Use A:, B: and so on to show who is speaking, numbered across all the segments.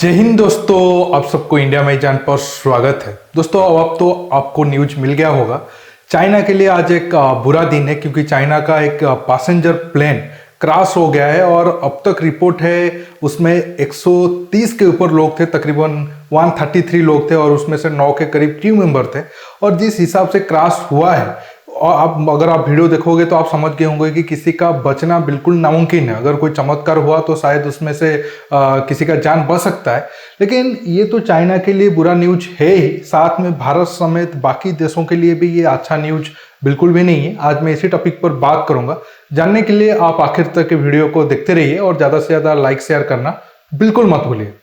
A: जय हिंद दोस्तों, आप सबको इंडिया में जान पर स्वागत है। दोस्तों अब तो आपको न्यूज मिल गया होगा। चाइना के लिए आज एक बुरा दिन है क्योंकि चाइना का एक पैसेंजर प्लेन क्रैश हो गया है और अब तक रिपोर्ट है उसमें 130 के ऊपर लोग थे, तकरीबन 133 लोग थे और उसमें से 9 के करीब क्रू मेंबर थे। और जिस हिसाब से क्रैश हुआ है और अगर आप वीडियो देखोगे तो आप समझ गए होंगे कि किसी का बचना बिल्कुल नामुमकिन है। अगर कोई चमत्कार हुआ तो शायद उसमें से किसी का जान बच सकता है, लेकिन ये तो चाइना के लिए बुरा न्यूज है ही, साथ में भारत समेत बाकी देशों के लिए भी ये अच्छा न्यूज बिल्कुल भी नहीं है। आज मैं इसी टॉपिक पर बात करूंगा। जानने के लिए आप आखिर तक के वीडियो को देखते रहिए और ज़्यादा से ज़्यादा लाइक शेयर करना बिल्कुल मत भूलिए।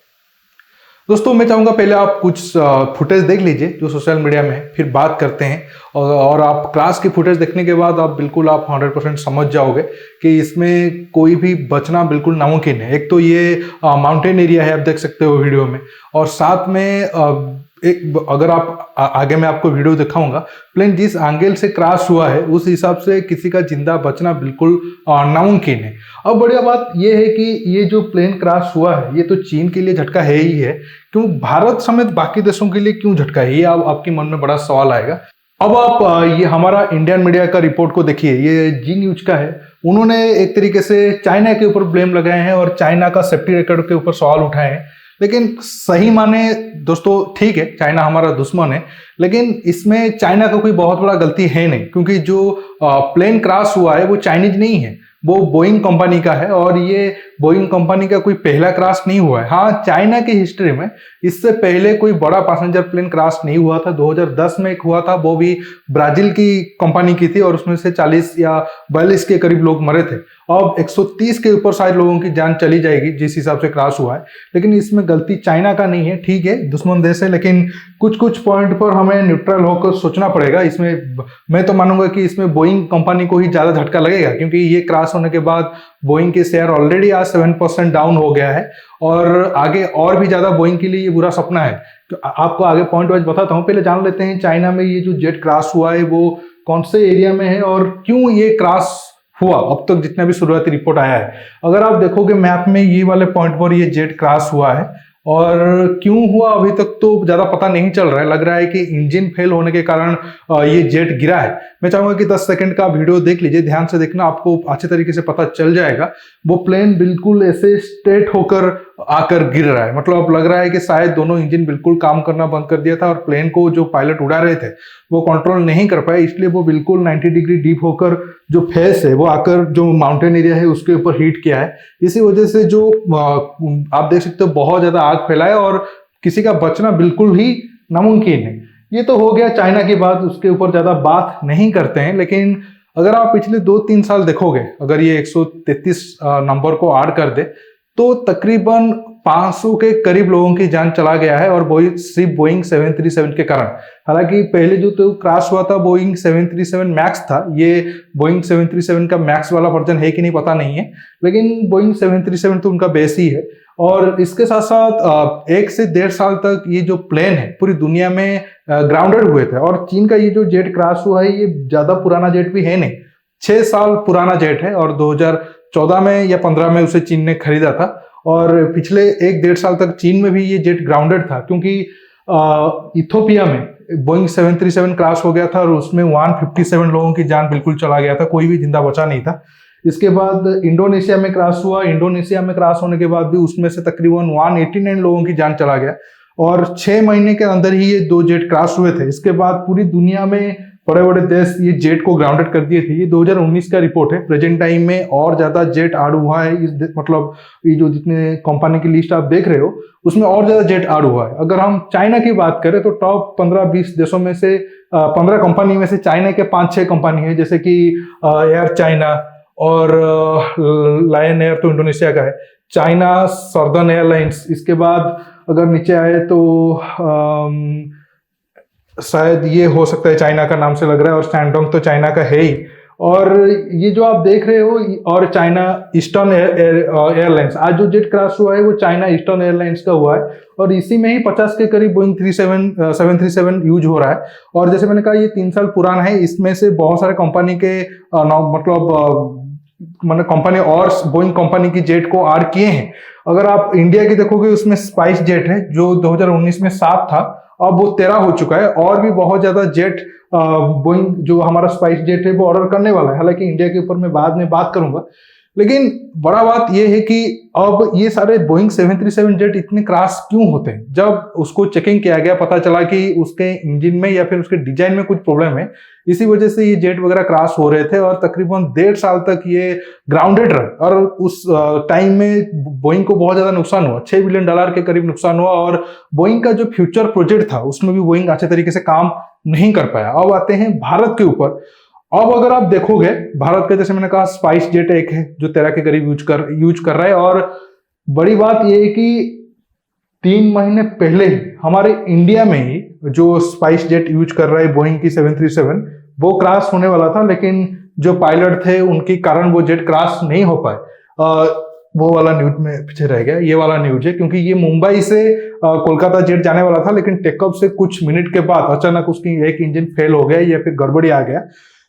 A: दोस्तों मैं चाहूँगा पहले आप कुछ फुटेज देख लीजिए जो सोशल मीडिया में है, फिर बात करते हैं। और आप क्रैश की फुटेज देखने के बाद आप बिल्कुल 100% समझ जाओगे कि इसमें कोई भी बचना बिल्कुल नामुमकिन है। एक तो ये माउंटेन एरिया है, आप देख सकते हो वीडियो में, और साथ में एक अगर आप आगे मैं आपको वीडियो दिखाऊंगा, प्लेन जिस एंगल से क्रैश हुआ है उस हिसाब से किसी का जिंदा बचना बिल्कुल नामुमकिन है। अब बढ़िया बात यह है कि ये जो प्लेन क्रैश हुआ है ये तो चीन के लिए झटका है ही है, क्यों भारत समेत बाकी देशों के लिए क्यों झटका है, ये आपके मन में बड़ा सवाल आएगा। अब आप ये हमारा इंडियन मीडिया का रिपोर्ट को देखिए, ये जी न्यूज का है। उन्होंने एक तरीके से चाइना के ऊपर ब्लेम लगाए हैं और चाइना का सेफ्टी रिकॉर्ड के ऊपर सवाल उठाए हैं। लेकिन सही माने दोस्तों ठीक है, चाइना हमारा दुश्मन है, लेकिन इसमें चाइना का कोई बहुत बड़ा गलती है नहीं, क्योंकि जो प्लेन क्रैश हुआ है वो चाइनीज नहीं है, वो बोइंग कंपनी का है। और ये बोइंग कंपनी का कोई पहला क्रैश नहीं हुआ है। हाँ, चाइना की हिस्ट्री में इससे पहले कोई बड़ा पैसेंजर प्लेन क्रैश नहीं हुआ था। 2010 में एक हुआ था, वो भी ब्राजील की कंपनी की थी और उसमें से 40 या 42 के करीब लोग मरे थे। अब 130 के ऊपर शायद लोगों की जान चली जाएगी जिस हिसाब से क्रैश हुआ है। लेकिन इसमें गलती चाइना का नहीं है, ठीक है दुश्मन देश है, लेकिन कुछ कुछ पॉइंट पर हमें न्यूट्रल होकर सोचना पड़ेगा। इसमें मैं तो मानूंगा कि इसमें बोइंग कंपनी को ही ज्यादा झटका लगेगा, क्योंकि ये क्रैश होने के बाद बोइंग के शेयर ऑलरेडी आज 7% डाउन हो गया है और आगे और भी ज्यादा बोइंग के लिए ये बुरा सपना है। तो आपको आगे पॉइंट वाइज बताता हूँ। पहले जान लेते हैं चाइना में ये जो जेट क्रैश हुआ है वो कौन से एरिया में है और क्यों ये क्रैश हुआ। अब तक जितना भी शुरुआती रिपोर्ट आया है, अगर आप देखोगे मैप में ये वाले पॉइंट पर ये जेट क्रैश हुआ है और क्यों हुआ अभी तक तो ज्यादा पता नहीं चल रहा है। लग रहा है कि इंजन फेल होने के कारण ये जेट गिरा है। मैं चाहूंगा कि 10 सेकंड का वीडियो देख लीजिए, ध्यान से देखना, आपको अच्छे तरीके से पता चल जाएगा। वो प्लेन बिल्कुल ऐसे स्ट्रेट होकर आकर गिर रहा है, मतलब अब लग रहा है कि शायद दोनों इंजन बिल्कुल काम करना बंद कर दिया था और प्लेन को जो पायलट उड़ा रहे थे वो कंट्रोल नहीं कर पाए, इसलिए वो बिल्कुल 90 डिग्री डीप होकर जो फेस है वो आकर जो माउंटेन एरिया है उसके ऊपर हिट किया है। इसी वजह से जो आप देख सकते हो बहुत ज्यादा आग फैलाए और किसी का बचना बिल्कुल ही नामुमकिन है। ये तो हो गया चाइना की बात, उसके ऊपर ज्यादा बात नहीं करते हैं। लेकिन अगर आप पिछले 2-3 साल देखोगे, अगर ये 133 नंबर को ऐड कर दे तो तकरीबन 500 के करीब लोगों की जान चला गया है, और वो सिर्फ बोइंग 737 के कारण। हालांकि पहले जो तो क्रैश हुआ था बोइंग 737 मैक्स था, ये बोइंग 737 का मैक्स वाला वर्जन है कि नहीं पता नहीं है, लेकिन बोइंग 737 तो उनका बेस ही है। और इसके साथ साथ 1 से 1.5 साल तक ये जो प्लेन है पूरी दुनिया में ग्राउंडेड हुए थे। और चीन का ये जो जेट क्रैश हुआ है ये ज्यादा पुराना जेट भी है नहीं, 6 साल पुराना जेट है और 2014 में या 15 में उसे चीन ने खरीदा था। और पिछले 1-1.5 साल तक चीन में भी ये जेट ग्राउंडेड था, क्योंकि इथोपिया में बोइंग 737 क्रैश हो गया था और उसमें 157 लोगों की जान बिल्कुल चला गया था, कोई भी जिंदा बचा नहीं था। इसके बाद इंडोनेशिया में क्रैश हुआ, इंडोनेशिया में क्रैश होने के बाद भी उसमें से तकरीबन 189 लोगों की जान चला गया और 6 महीने के अंदर ही ये 2 जेट क्रैश हुए थे। इसके बाद पूरी दुनिया में बड़े बड़े देश ये जेट को ग्राउंडेड कर दिए थे। ये 2019 का रिपोर्ट है, प्रेजेंट टाइम में और ज्यादा जेट ऐड हुआ है। मतलब ये जो जितने कंपनी की लिस्ट आप देख रहे हो उसमें और ज्यादा जेट ऐड हुआ है। अगर हम चाइना की बात करें तो टॉप 15-20 देशों में से 15 कंपनी में से चाइना के 5-6 कंपनी है, जैसे कि एयर चाइना और लायन एयर तो इंडोनेशिया का है, चाइना सर्दर्न एयरलाइंस। इसके बाद अगर नीचे आए तो शायद ये हो सकता है चाइना का नाम से लग रहा है, और स्टैंडोंग तो चाइना का है ही। और ये जो आप देख रहे हो और चाइना ईस्टर्न एयरलाइंस, आज जो जेट क्रैश हुआ है वो चाइना ईस्टर्न एयरलाइंस का हुआ है और इसी में ही 50 के करीब बोइंग 737 यूज हो रहा है। और जैसे मैंने कहा ये 3 साल पुराना है, इसमें से बहुत सारे कंपनी के मतलब मतलब कंपनी और बोइंग कंपनी की जेट को आर किए हैं। अगर आप इंडिया की देखोगे उसमें स्पाइस जेट है जो 2019 में 7 था, अब वो 13 हो चुका है, और भी बहुत ज्यादा जेट बोइंग जो हमारा स्पाइस जेट है वो ऑर्डर करने वाला है। हालांकि इंडिया के ऊपर मैं बाद में बात करूंगा, लेकिन बड़ा बात यह है कि अब ये सारे बोइंग 737 जेट इतने क्रैश क्यों होते हैं। जब उसको चेकिंग किया गया, पता चला कि उसके इंजन में या फिर उसके डिजाइन में कुछ प्रॉब्लम है, इसी वजह से ये जेट वगैरह क्रैश हो रहे थे और तकरीबन 1.5 साल तक ये ग्राउंडेड रहे। और उस टाइम में बोइंग को बहुत ज्यादा नुकसान हुआ, $6 बिलियन के करीब नुकसान हुआ, और बोइंग का जो फ्यूचर प्रोजेक्ट था उसमें भी बोइंग अच्छे तरीके से काम नहीं कर पाया। अब आते हैं भारत के ऊपर। अब अगर आप देखोगे भारत का, जैसे मैंने कहा, स्पाइस जेट एक है जो 13 के करीब यूज कर रहा है, और बड़ी बात यह है कि 3 महीने पहले ही हमारे इंडिया में ही जो स्पाइस जेट यूज कर रहा है बोइंग की 737, वो क्रैश होने वाला था, लेकिन जो पायलट थे उनके कारण वो जेट क्रैश नहीं हो पाए। वो वाला न्यूज में पीछे रह गया, ये वाला न्यूज है, क्योंकि ये मुंबई से कोलकाता जेट जाने वाला था, लेकिन टेकऑफ से कुछ मिनट के बाद अचानक उसकी एक इंजन फेल हो गया या फिर गड़बड़ी आ गया।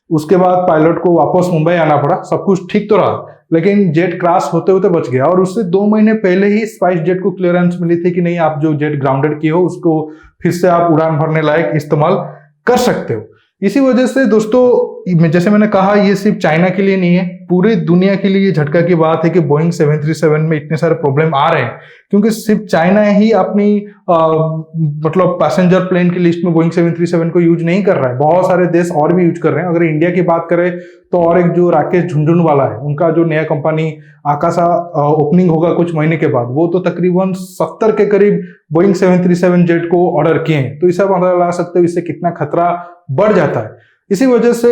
A: उसके बाद पायलट को वापस मुंबई आना पड़ा। सब कुछ ठीक तो रहा, लेकिन जेट क्रैश होते होते बच गया, और उससे 2 महीने पहले ही स्पाइस जेट को क्लियरेंस मिली थी कि नहीं, आप जो जेट ग्राउंडेड किए हो उसको फिर से आप उड़ान भरने लायक इस्तेमाल कर सकते हो। इसी वजह से दोस्तों, जैसे मैंने कहा, ये सिर्फ चाइना के लिए नहीं है, पूरी दुनिया के लिए झटका की बात है कि बोइंग 737 में इतने सारे प्रॉब्लम आ रहे हैं, क्योंकि सिर्फ चाइना ही अपनी मतलब पैसेंजर प्लेन की लिस्ट में बोइंग 737 को यूज नहीं कर रहा है, बहुत सारे देश और भी यूज कर रहे हैं। अगर इंडिया की बात करें तो और एक जो राकेश झुनझुनवाला है, उनका जो नया कंपनी आकाशा ओपनिंग होगा कुछ महीने के बाद, वो तो तकरीबन 70 के करीब बोइंग 737 जेट को ऑर्डर किए हैं। तो इससे आप अंदाजा लगा सकते हो इससे कितना खतरा बढ़ जाता है। इसी वजह से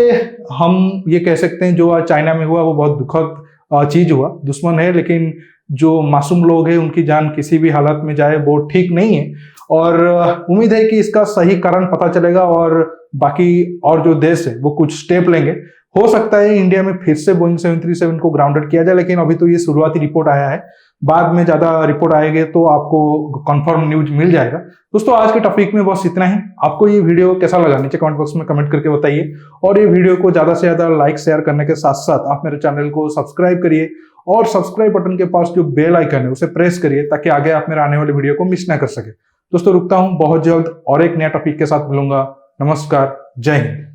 A: हम ये कह सकते हैं जो आज चाइना में हुआ वो बहुत दुखद चीज हुआ। दुश्मन है, लेकिन जो मासूम लोग हैं उनकी जान किसी भी हालत में जाए वो ठीक नहीं है, और उम्मीद है कि इसका सही कारण पता चलेगा और बाकी और जो देश है वो कुछ स्टेप लेंगे। हो सकता है इंडिया में फिर से बोइंग 737 को ग्राउंडेड किया जाए, लेकिन अभी तो ये शुरुआती रिपोर्ट आया है, बाद में ज्यादा रिपोर्ट आएंगे तो आपको कंफर्म न्यूज मिल जाएगा। दोस्तों, आज के टॉपिक में बस इतना ही। आपको ये वीडियो कैसा लगा नीचे कमेंट बॉक्स में कमेंट करके बताइए, और ये वीडियो को ज्यादा से ज्यादा लाइक शेयर करने के साथ साथ आप मेरे चैनल को सब्सक्राइब करिए, और सब्सक्राइब बटन के पास जो बेल आइकन है उसे प्रेस करिए, ताकि आगे आप मेरे आने वाले वीडियो को मिस ना कर सके। दोस्तों, रुकता हूं, बहुत जल्द और एक नया टॉपिक के साथ मिलूंगा। नमस्कार, जय हिंद।